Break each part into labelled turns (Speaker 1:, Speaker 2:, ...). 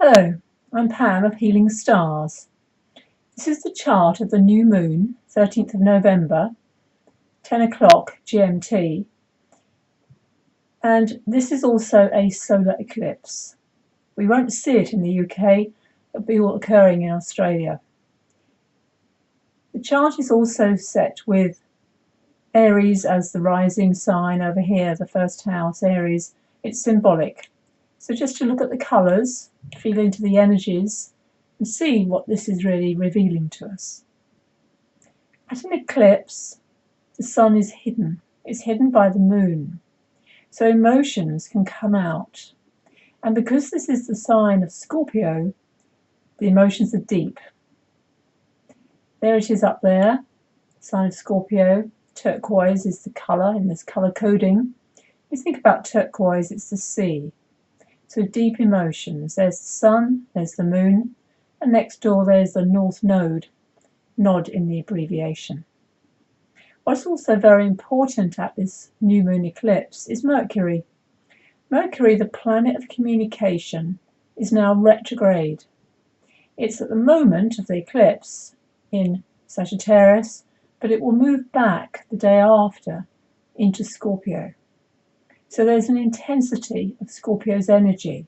Speaker 1: Hello, I'm Pam of Healing Stars. This is the chart of the new moon, 13th of November, 10 o'clock GMT, and this is also a solar eclipse. We won't see it in the UK, it'll be all occurring in Australia. The chart is also set with Aries as the rising sign over here, the first house, Aries. It's symbolic. So just to look at the colours, feel into the energies, and see what this is really revealing to us. At an eclipse, the sun is hidden. It's hidden by the moon. So emotions can come out. And because this is the sign of Scorpio, the emotions are deep. There it is up there, sign of Scorpio. Turquoise is the colour in this colour coding. If you think about turquoise, it's the sea. So deep emotions. There's the sun, there's the moon, and next door there's the North Node, nod in the abbreviation. What's also very important at this new moon eclipse is Mercury. Mercury, the planet of communication, is now retrograde. It's at the moment of the eclipse in Sagittarius, but it will move back the day after into Scorpio. So there's an intensity of Scorpio's energy,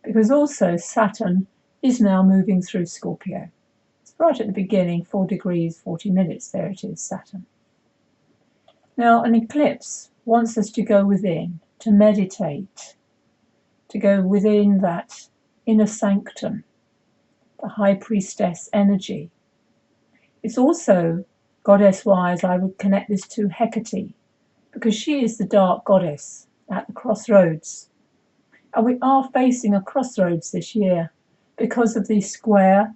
Speaker 1: because also Saturn is now moving through Scorpio. It's right at the beginning, 4 degrees, 40 minutes, there it is, Saturn. Now, an eclipse wants us to go within, to meditate, to go within that inner sanctum, the high priestess energy. It's also, goddess-wise, I would connect this to Hecate, because she is the dark goddess at the crossroads. And we are facing a crossroads this year because of the square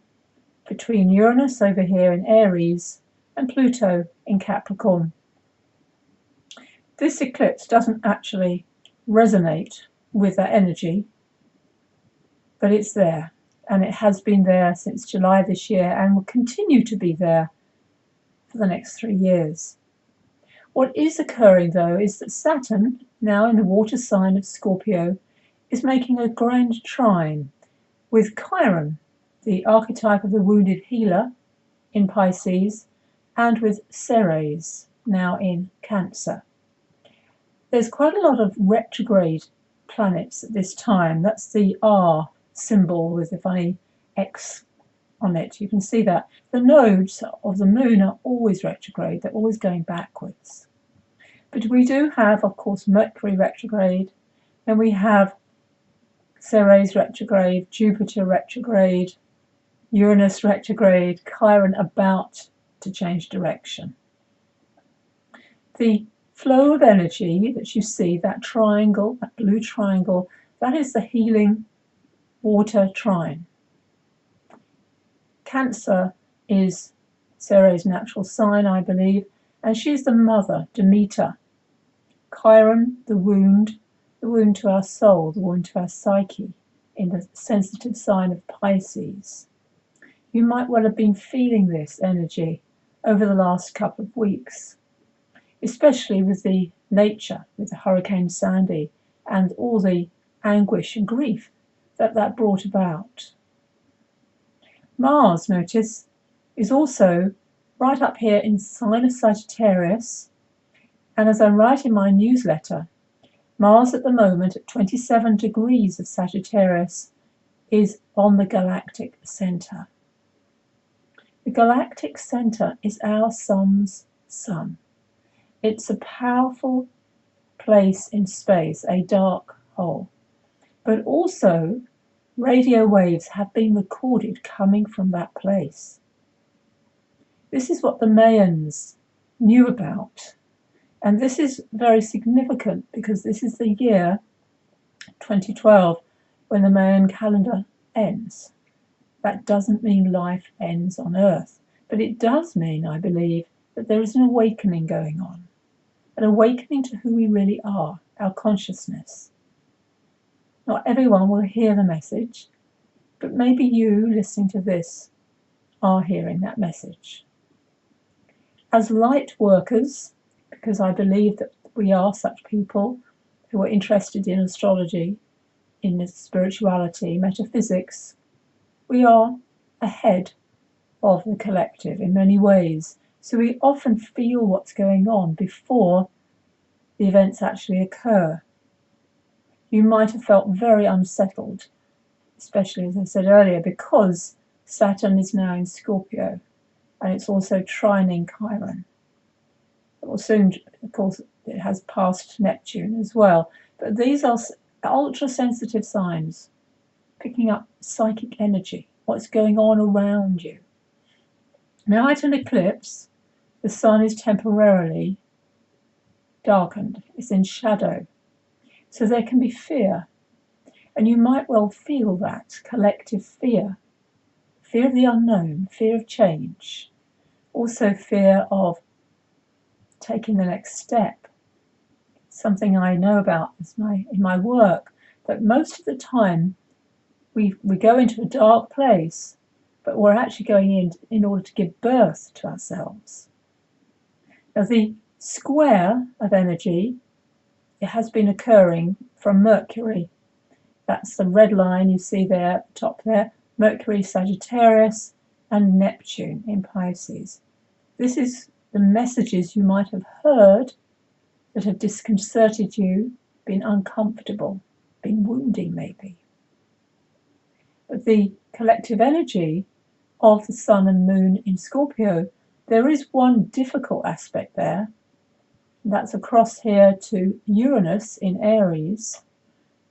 Speaker 1: between Uranus over here in Aries and Pluto in Capricorn. This eclipse doesn't actually resonate with that energy, but it's there, and it has been there since July this year and will continue to be there for the next 3 years. What is occurring, though, is that Saturn, now in the water sign of Scorpio, is making a grand trine with Chiron, the archetype of the wounded healer in Pisces, and with Ceres, now in Cancer. There's quite a lot of retrograde planets at this time. That's the R symbol with the funny X on it. You can see that. The nodes of the moon are always retrograde. They're always going backwards. But we do have, of course, Mercury retrograde. Then we have Ceres retrograde, Jupiter retrograde, Uranus retrograde, Chiron about to change direction. The flow of energy that you see, that triangle, that blue triangle, that is the healing water trine. Cancer is Ceres' natural sign, I believe, and she's the mother, Demeter. Chiron, the wound to our soul, the wound to our psyche, in the sensitive sign of Pisces. You might well have been feeling this energy over the last couple of weeks, especially with the nature, with the Hurricane Sandy and all the anguish and grief that brought about. Mars, notice, is also right up here in sign of Sagittarius, and as I write in my newsletter, Mars at the moment at 27 degrees of Sagittarius is on the Galactic Centre. The Galactic Centre is our sun's sun. It's a powerful place in space, a dark hole. But also, radio waves have been recorded coming from that place. This is what the Mayans knew about. And this is very significant because this is the year 2012 when the Mayan calendar ends. That doesn't mean life ends on Earth, but it does mean, I believe, that there is an awakening going on. An awakening to who we really are, our consciousness. Not everyone will hear the message, but maybe you, listening to this, are hearing that message. As light workers, because I believe that we are such people who are interested in astrology, in spirituality, metaphysics, we are ahead of the collective in many ways. So we often feel what's going on before the events actually occur. You might have felt very unsettled, especially as I said earlier, because Saturn is now in Scorpio and it's also trining Chiron. It will soon, of course, it has passed Neptune as well. But these are ultra-sensitive signs, picking up psychic energy, what's going on around you. Now, at an eclipse, the sun is temporarily darkened. It's in shadow. So there can be fear. And you might well feel that collective fear. Fear of the unknown, fear of change. Also fear of taking the next step. Something I know about in my work, that most of the time we go into a dark place, but we're actually going in order to give birth to ourselves. Now, the square of energy, it has been occurring from Mercury. That's the red line you see there at the top there. Mercury, Sagittarius, and Neptune in Pisces. This is the messages you might have heard that have disconcerted you, been uncomfortable, been wounding maybe. But the collective energy of the Sun and Moon in Scorpio, there is one difficult aspect there. That's across here to Uranus in Aries.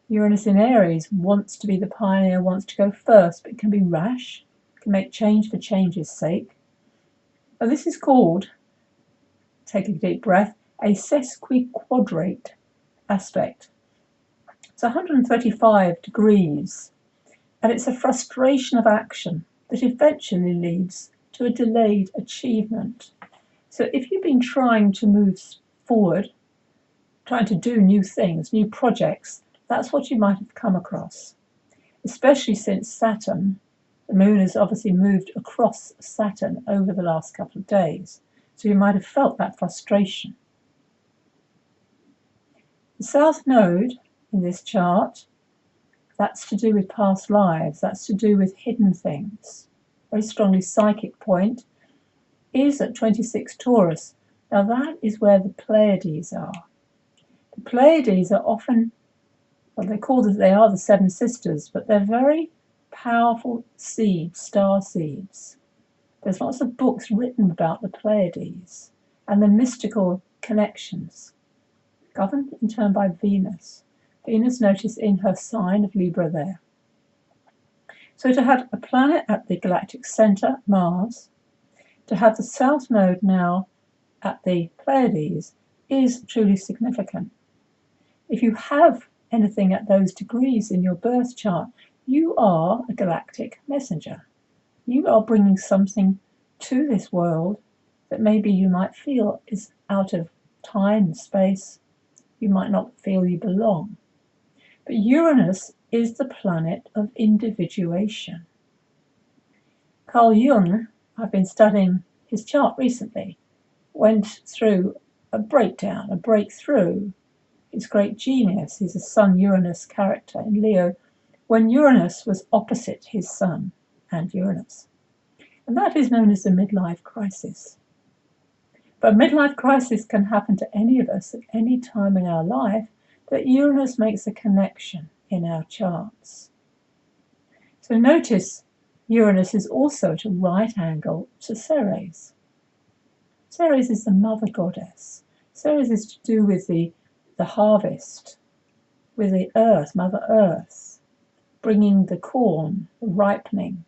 Speaker 1: Uranus in Aries wants to be the pioneer, wants to go first, but it can be rash, can make change for change's sake. And this is called, take a deep breath, a sesquiquadrate aspect. It's 135 degrees, and it's a frustration of action that eventually leads to a delayed achievement. So if you've been trying to move forward, trying to do new things, new projects, that's what you might have come across. Especially since Saturn, the moon has obviously moved across Saturn over the last couple of days. So you might have felt that frustration. The South Node in this chart, that's to do with past lives, that's to do with hidden things. Very strongly psychic point is at 26 Taurus. Now that is where the Pleiades are. The Pleiades are often, well, they are the seven sisters, but they're very powerful seeds, star seeds. There's lots of books written about the Pleiades and the mystical connections, governed in turn by Venus. Venus, notice, in her sign of Libra there. So to have a planet at the galactic centre, Mars, to have the South Node now at the Pleiades is truly significant. If you have anything at those degrees in your birth chart, you are a galactic messenger. You are bringing something to this world that maybe you might feel is out of time and space. You might not feel you belong. But Uranus is the planet of individuation. Carl Jung, I've been studying his chart recently, went through a breakdown, a breakthrough. His great genius, he's a Sun-Uranus character in Leo, when Uranus was opposite his Sun and Uranus. And that is known as the midlife crisis. But a midlife crisis can happen to any of us at any time in our life, that Uranus makes a connection in our charts. So notice Uranus is also at a right angle to Ceres. Ceres is the mother goddess. Ceres is to do with the harvest, with the earth, Mother Earth, bringing the corn, the ripening,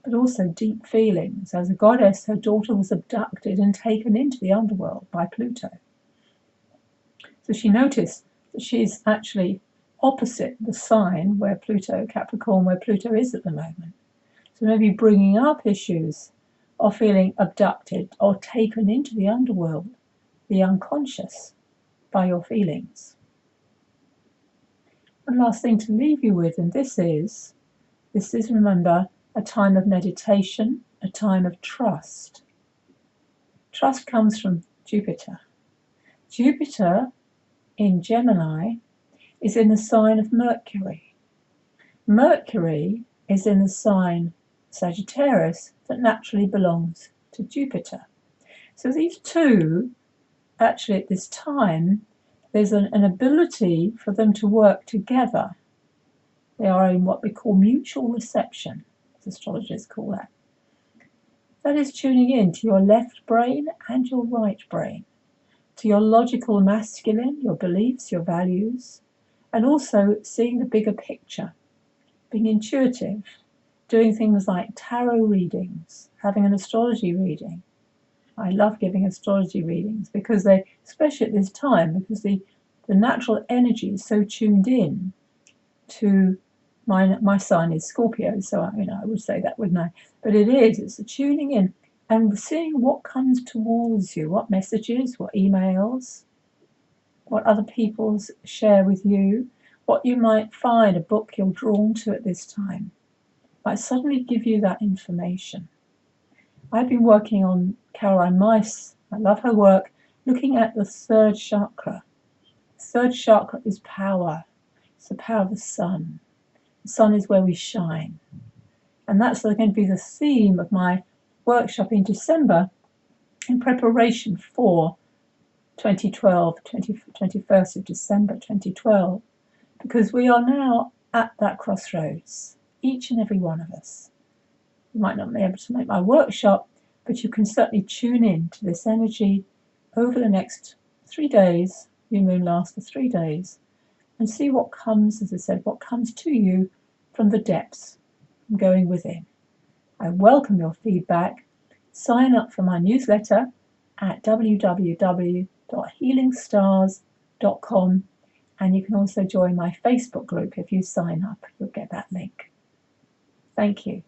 Speaker 1: but also deep feelings. As a goddess, her daughter was abducted and taken into the underworld by Pluto. So she noticed that she's actually opposite the sign where Pluto, Capricorn, where Pluto is at the moment. So maybe bringing up issues of feeling abducted or taken into the underworld, the unconscious, by your feelings. One last thing to leave you with, and this is, remember, a time of meditation, a time of trust. Trust comes from Jupiter. Jupiter in Gemini is in the sign of Mercury. Mercury is in the sign Sagittarius that naturally belongs to Jupiter. So these two, actually at this time, there's an ability for them to work together. They are in what we call mutual reception, as astrologers call that. That is tuning in to your left brain and your right brain, to your logical masculine, your beliefs, your values, and also seeing the bigger picture, being intuitive, doing things like tarot readings, having an astrology reading. I love giving astrology readings because they, especially at this time, because the natural energy is so tuned in to my sign is Scorpio, so I would say that, wouldn't I? But it's the tuning in and seeing what comes towards you, what messages, what emails, what other people share with you, what you might find, a book you're drawn to at this time, might suddenly give you that information. I've been working on Caroline Myss, I love her work, looking at the third chakra. The third chakra is power. It's the power of the sun. The sun is where we shine. And that's going to be the theme of my workshop in December in preparation for 2012, 21st of December 2012, because we are now at that crossroads, each and every one of us. You might not be able to make my workshop, but you can certainly tune in to this energy over the next 3 days. New moon lasts for 3 days, and see what comes, as I said, what comes to you from the depths, from going within. I welcome your feedback. Sign up for my newsletter at www.healingstars.com, and you can also join my Facebook group. If you sign up, you'll get that link. Thank you.